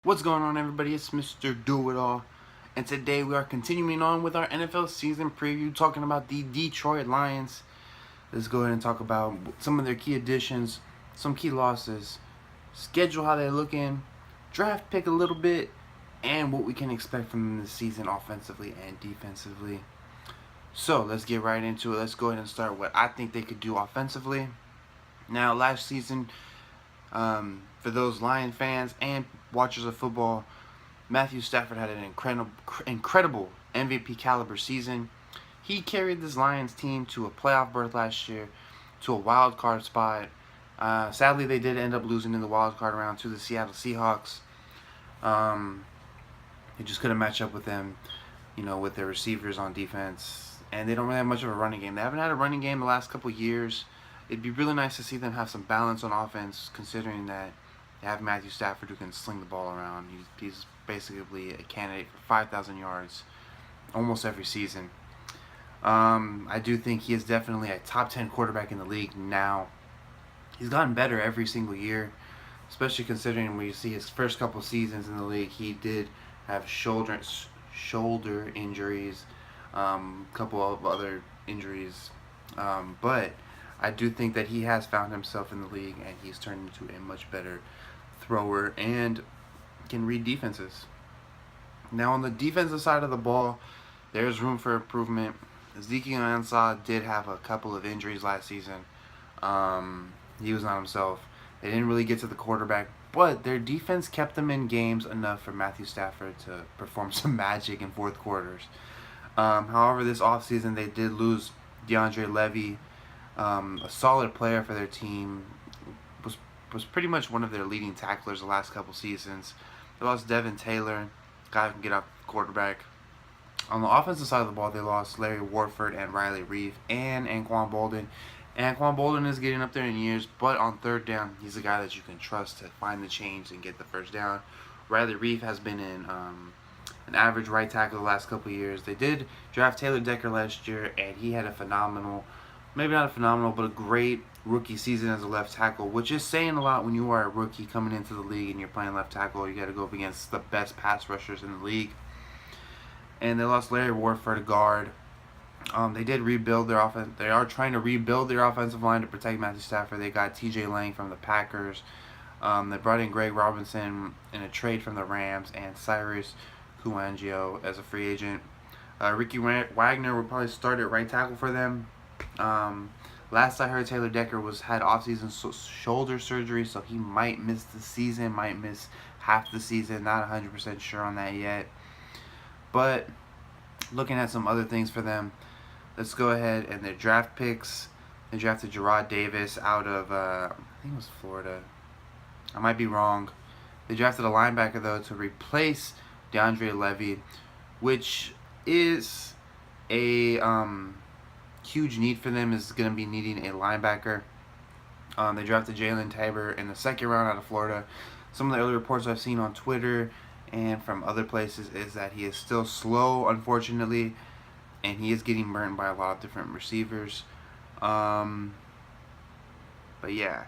What's going on, everybody? It's Mr. Do It All, and today we are continuing on with our NFL season preview, talking about the Detroit Lions. Let's go ahead and talk about some of their key additions, some key losses, schedule, how they're looking, draft pick a little bit, and what we can expect from them this season offensively and defensively. So let's get right into it. Let's go ahead and start what I think they could do offensively. Now, last season, for those Lion fans and watchers of football, Matthew Stafford had an incredible MVP caliber season. He carried this Lions team to a playoff berth last year, to a wild card spot. Sadly, they did end up losing in the wild card round to the Seattle Seahawks. They just couldn't match up with them, with their receivers on defense, and they don't really have much of a running game. They haven't had a running game the last couple years. It'd be really nice to see them have some balance on offense, considering that they have Matthew Stafford who can sling the ball around. He's basically a candidate for 5,000 yards almost every season. I do think he is definitely a top 10 quarterback in the league now. He's gotten better every single year, especially considering when you see his first couple seasons in the league, he did have shoulder injuries, a couple of other injuries, but I do think that he has found himself in the league, and he's turned into a much better thrower and can read defenses. Now, on the defensive side of the ball, there's room for improvement. Ezekiel Ansah did have a couple of injuries last season. He was not himself. They didn't really get to the quarterback, but their defense kept them in games enough for Matthew Stafford to perform some magic in fourth quarters. However, this offseason they did lose DeAndre Levy, a solid player for their team, was pretty much one of their leading tacklers the last couple seasons. They lost Devin Taylor, guy who can get out the quarterback. On the offensive side of the ball, they lost Larry Warford and Riley Reef and Anquan Boldin. Anquan Boldin is getting up there in years, but on third down, he's a guy that you can trust to find the change and get the first down. Riley Reef has been an average right tackle the last couple of years. They did draft Taylor Decker last year, and he had a phenomenal, maybe not a phenomenal, but a great rookie season as a left tackle, which is saying a lot when you are a rookie coming into the league and you're playing left tackle. You got to go up against the best pass rushers in the league. And they lost Larry Warford, a guard. They did rebuild their offense. They are trying to rebuild their offensive line to protect Matthew Stafford. They got T.J. Lang from the Packers. They brought in Greg Robinson in a trade from the Rams, and Cyrus Kouangio as a free agent. Ricky Wagner would probably start at right tackle for them. Last I heard, Taylor Decker had off-season shoulder surgery, so he might miss the season, might miss half the season. Not 100% sure on that yet. But looking at some other things for them, let's go ahead and their draft picks. They drafted Jarrad Davis out of, I think it was Florida. I might be wrong. They drafted a linebacker, though, to replace DeAndre Levy, which is a huge need for them, is going to be needing a linebacker. They drafted Jalen Tabor in the second round out of Florida. Some of the early reports I've seen on Twitter and from other places is that he is still slow, unfortunately, and he is getting burnt by a lot of different receivers. But yeah,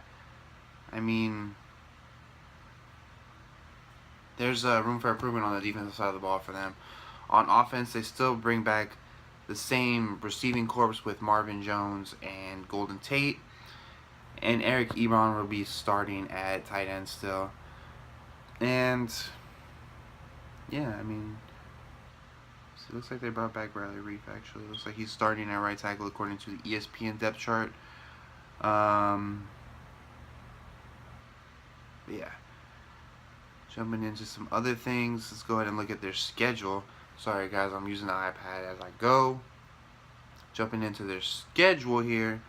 I mean, there's room for improvement on the defensive side of the ball for them. On offense, they still bring back the same receiving corps with Marvin Jones and Golden Tate, and Eric Ebron will be starting at tight end still. And yeah, I mean, it looks like they brought back Riley Reef, actually. It looks like he's starting at right tackle according to the ESPN depth chart. Yeah. Jumping into some other things, let's go ahead and look at their schedule. Sorry, guys, I'm using the iPad as I go. Jumping into their schedule here.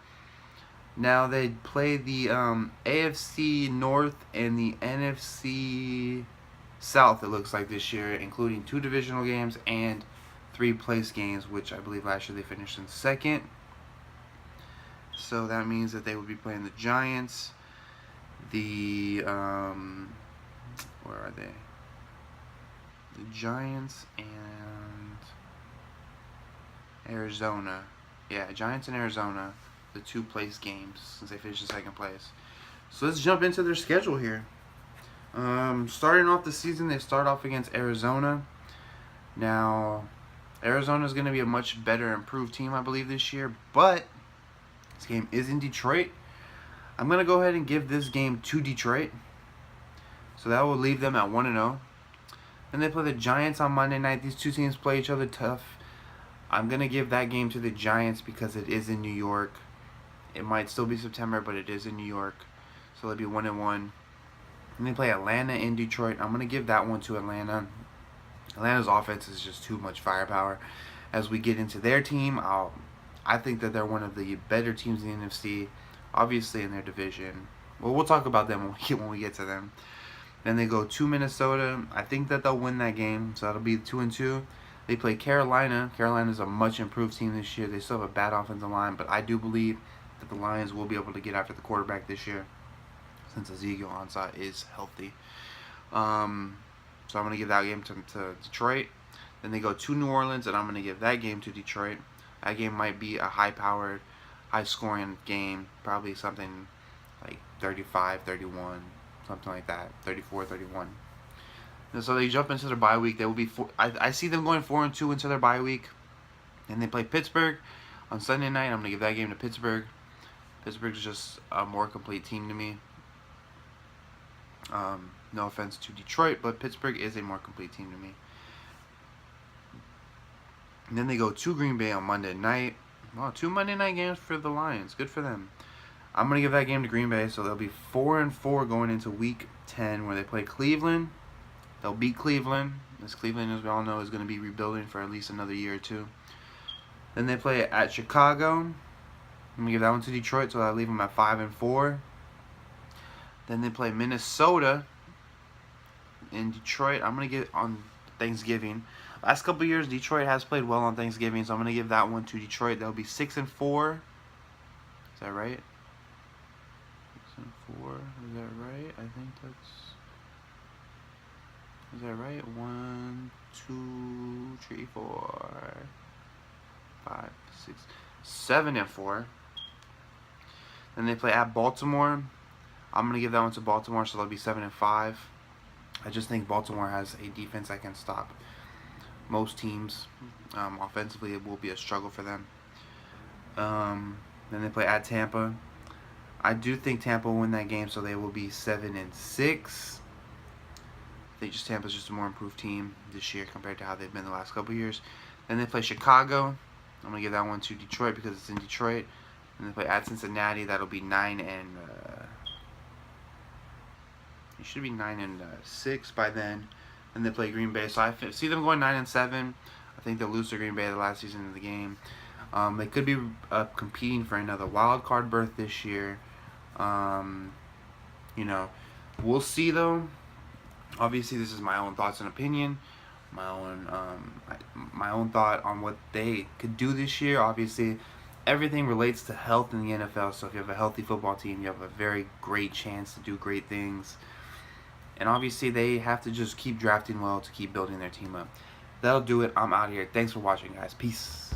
Now, they play the AFC North and the NFC South, it looks like, this year, including 2 divisional games and 3 place games, which I believe last year they finished in second. So that means that they would be playing the Giants, the where are they? The Giants and Arizona. Yeah, Giants and Arizona, the 2 place games since they finished in second place. So let's jump into their schedule here. Starting off the season, they start off against Arizona. Now, Arizona is going to be a much better, improved team, I believe, this year. But this game is in Detroit. I'm going to go ahead and give this game to Detroit. So that will leave them at 1-0. Then they play the Giants on Monday night. These two teams play each other tough. I'm going to give that game to the Giants because it is in New York. It might still be September, but it is in New York. So it'll be 1-1. And they play Atlanta in Detroit. I'm going to give that one to Atlanta. Atlanta's offense is just too much firepower. As we get into their team, I think that they're one of the better teams in the NFC, obviously in their division. Well, we'll talk about them when we get to them. Then they go to Minnesota. I think that they'll win that game, so that'll be 2-2. They play Carolina. Carolina's a much improved team this year. They still have a bad offensive line, but I do believe that the Lions will be able to get after the quarterback this year since Ezekiel Ansah is healthy. So I'm going to give that game to Detroit. Then they go to New Orleans, and I'm going to give that game to Detroit. That game might be a high-powered, high-scoring game, probably something like 35-31, something like that, 34-31. And so they jump into their bye week. They will be I see them going 4-2 into their bye week. And they play Pittsburgh on Sunday night. I'm going to give that game to Pittsburgh. Pittsburgh's just a more complete team to me. No offense to Detroit, but Pittsburgh is a more complete team to me. And then they go to Green Bay on Monday night. Wow, 2 Monday night games for the Lions. Good for them. I'm going to give that game to Green Bay, so they'll be 4-4 going into Week 10, where they play Cleveland. They'll beat Cleveland. This Cleveland, as we all know, is going to be rebuilding for at least another year or two. Then they play at Chicago. I'm going to give that one to Detroit, so I'll leave them at 5-4. Then they play Minnesota in Detroit. I'm going to get on Thanksgiving. Last couple years, Detroit has played well on Thanksgiving, so I'm going to give that one to Detroit. They'll be 6-4. Is that right? 6-4. Is that right? I think that's... Is that right? 1, 2, 3, 4, 5, 6, 7-4. Then they play at Baltimore. I'm going to give that one to Baltimore, so they'll be 7-5. I just think Baltimore has a defense that can stop most teams. Offensively, it will be a struggle for them. Then they play at Tampa. I do think Tampa will win that game, so they will be 7-6. I think Tampa's just a more improved team this year compared to how they've been the last couple years. Then they play Chicago. I'm going to give that one to Detroit because it's in Detroit. And they play at Cincinnati. That'll be 9 and... it should be 9-6 by then. And they play Green Bay. So I see them going 9-7. I think they'll lose to Green Bay the last season of the game. They could be competing for another wild card berth this year. You know, we'll see though. Obviously, this is my own thoughts and opinion, my own thought on what they could do this year. Obviously, everything relates to health in the NFL. So if you have a healthy football team, you have a very great chance to do great things. And obviously, they have to just keep drafting well to keep building their team up. That'll do it. I'm out of here. Thanks for watching, guys. Peace.